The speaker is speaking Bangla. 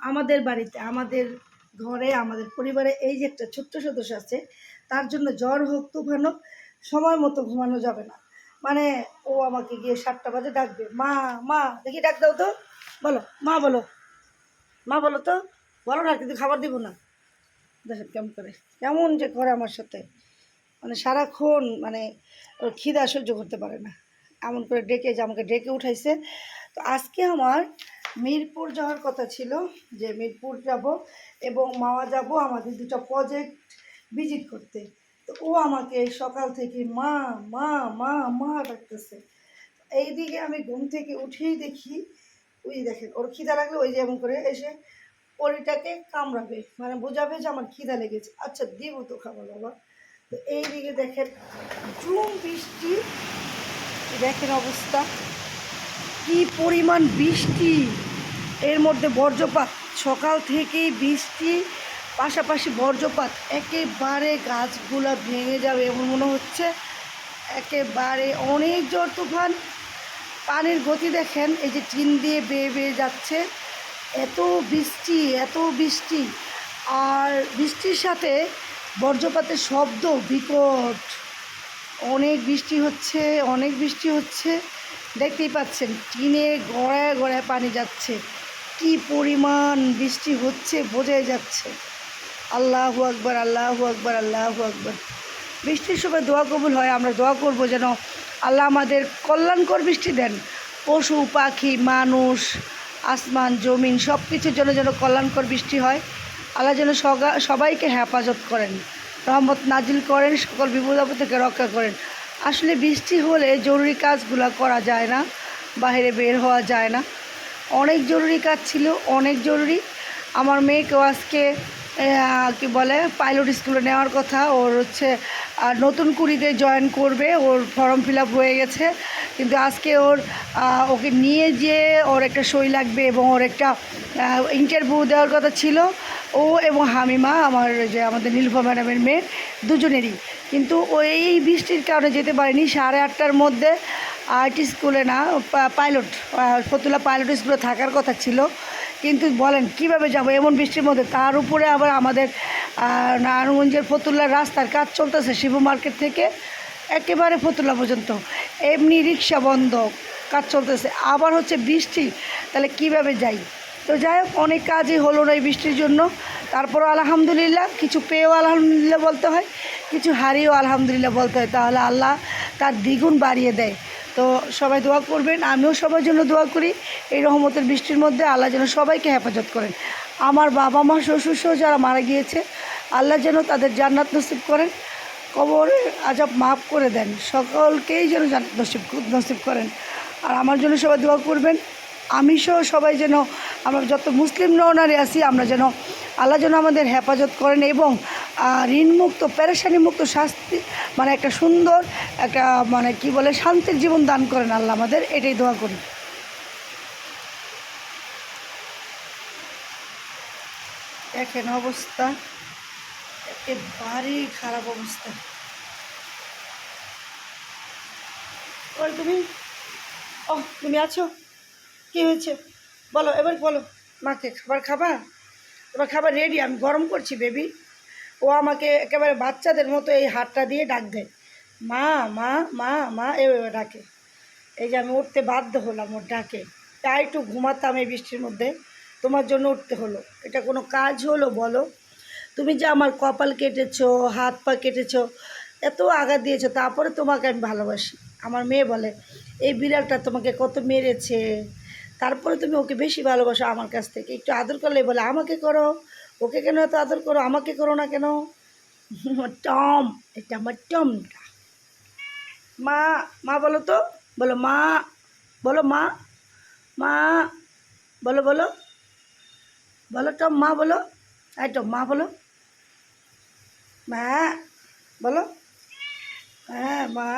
আমাদের বাড়িতে, আমাদের ঘরে, আমাদের পরিবারে এই যে একটা ছোট্ট সদস্য আছে, তার জন্য জ্বর হোক তুফান হোক, সময় মতো ঘুমানো যাবে না। মানে ও আমাকে গিয়ে 7টা বাজে ডাকবে, মা মা দেখি ডাক দাও তো, বলো মা, বলো মা, বলো তো, বলো না, কিন্তু খাবার দিব না। দেখেন কেমন করে, কেমন যে করে আমার সাথে, মানে সারাক্ষণ মানে ওর খিদা সহ্য করতে পারে না, এমন করে ডেকে যে আমাকে ডেকে উঠাইছে। তো আজকে আমার মিরপুর যাওয়ার কথা ছিল, যে মিরপুর যাব এবং মাওয়া যাব আমাদের দুটো প্রজেক্ট ভিজিট করতে। তো ও আমাকে সকাল থেকে মা মা মা মা ডাকতেছে। এইদিকে আমি ঘুম থেকে উঠেই দেখি, ওই দেখেন ওর খিদা লাগলে ওই যেমন করে এসে পরিটাকে কামড়াবে, মানে বোঝাবে যে আমার খিদা লেগেছে। আচ্ছা দিব তো খাবার বাবা। তো এইদিকে দেখেন ঝুম বৃষ্টি, দেখেন অবস্থা কি পরিমাণ বৃষ্টি, এর মধ্যে বজ্রপাত, সকাল থেকেই বৃষ্টি পাশাপাশি বজ্রপাত, একেবারে গাছগুলো ভেঙে যাবে এমন মনে হচ্ছে, একেবারে অনেক ঝড় তুফান। পানির গতি দেখেন, এই যে টিন দিয়ে বেয়ে বেয়ে যাচ্ছে, এত বৃষ্টি এত বৃষ্টি, আর বৃষ্টির সাথে বজ্রপাতের শব্দ বিকট, অনেক বৃষ্টি হচ্ছে, অনেক বৃষ্টি হচ্ছে। দেখতেই পাচ্ছেন টিনে গড়ায় গড়ায় পানি যাচ্ছে, কি পরিমাণ বৃষ্টি হচ্ছে বোঝাই যাচ্ছে। আল্লাহু আকবার, আল্লাহু আকবার, আল্লাহু আকবার। বৃষ্টির সময় দোয়া কবুল হয়, আমরা দোয়া করব যেন আল্লাহ আমাদের কল্যাণকর বৃষ্টি দেন, পশু পাখি মানুষ আসমান জমিন সব কিছুর জন্য যেন কল্যাণকর বৃষ্টি হয়। আল্লাহ যেন সবাইকে হেফাজত করেন, রহমত নাজিল করেন, সকল বিপদ আপদ থেকে রক্ষা করেন। আসলে বৃষ্টি হলে জরুরি কাজগুলো করা যায় না, বাইরে বের হওয়া যায় না, অনেক জরুরি কাজ ছিল, অনেক জরুরি। আমার মেয়েকেও আজকে কি বলে পাইলট স্কুলে নেওয়ার কথা, ওর হচ্ছে নতুন কুড়িতে জয়েন করবে, ওর ফর্ম ফিল আপ হয়ে গেছে, কিন্তু আজকে ওকে নিয়ে যেয়ে ওর একটা সই লাগবে এবং ওর একটা ইন্টারভিউ দেওয়ার কথা ছিল, ও এবং হামিমা আমাদের নীলুফা ম্যাডামের মেয়ে দুজনেরই। কিন্তু ও এই বৃষ্টির কারণে যেতে পারেনি, 8:30টার মধ্যে আইটি স্কুলে না পাইলট ফতুল্লা পাইলট স্কুলে থাকার কথা ছিল, কিন্তু বলেন কিভাবে যাব এমন বৃষ্টির মধ্যে। তার উপরে আবার আমাদের নারায়ণগঞ্জের ফতুল্লার রাস্তার কাজ চলতেছে, শিবু মার্কেট থেকে একেবারে ফতুল্লা পর্যন্ত, এমনি রিক্সা বন্ধ, কাজ চলতেছে, আবার হচ্ছে বৃষ্টি, তাহলে কিভাবে যাই। তো যাই হোক, অনেক কাজই হলো না এই বৃষ্টির জন্য। তারপরও আলহামদুলিল্লাহ, কিছু পেয়েও আলহামদুলিল্লাহ বলতে হয়, কিছু হারিয়েও আলহামদুলিল্লাহ বলতে হয়, তাহলে আল্লাহ তার দ্বিগুণ বাড়িয়ে দেয়। তো সবাই দোয়া করবেন, আমিও সবার জন্য দোয়া করি এই রহমতের বৃষ্টির মধ্যে আল্লাহ যেন সবাইকে হেফাজত করেন। আমার বাবা মা শ্বশুর সহ যারা মারা গিয়েছে, আল্লাহ যেন তাদের জান্নাত নসিব করেন, কবরে আযাব মাফ করে দেন, সকলকেই যেন জান্নাত নসিব করেন। আর আমার জন্য সবাই দোয়া করবেন, আমি সহ সবাই যেন, আমরা যত মুসলিম নরনারী আছি, আমরা যেন আল্লাহ যেন আমাদের হেফাজত করেন এবং ঋণমুক্ত পেরেশানিমুক্ত শাস্তি, মানে একটা সুন্দর একটা মানে কি বলে শান্তির জীবন দান করেন আল্লাহ আমাদের, এটাই দোয়া করি। দেখেন অবস্থা, একেবারেই খারাপ অবস্থা। ওই তুমি আছো, কী হয়েছে বলো, এবার বলো, মাকে খাবার খাবা, তোমার খাবার রেডি, আমি গরম করছি বেবি। ও আমাকে একেবারে বাচ্চাদের মতো এই হাতটা দিয়ে ডাক দেয়, মা মা মা মা এভাবে ডাকে। এই যে আমি উঠতে বাধ্য হলাম ওর ডাকে, তাই একটু ঘুমাতাম এই বৃষ্টির মধ্যে, তোমার জন্য উঠতে হলো, এটা কোনো কাজ হলো বলো? তুমি যে আমার কপাল কেটেছো, হাত পা কেটেছো, এত আঘাত দিয়েছো, তারপরে তোমাকে আমি ভালোবাসি। আমার মেয়ে বলে এই বিড়ালটা তোমাকে কত মেরেছে, তারপরে তুমি ওকে বেশি ভালোবাসো আমার কাছ থেকে, একটু আদর করলে বলে আমাকে করো, ওকে কেন এত আদর করো, আমাকে করো না কেন? টম, এটা আমার টমটা। মা মা বলো তো, বলো মা, বলো মা মা, বলো বলো বলো টম, মা বলো, এই টম মা বলো, মা বলো, হ্যাঁ মা।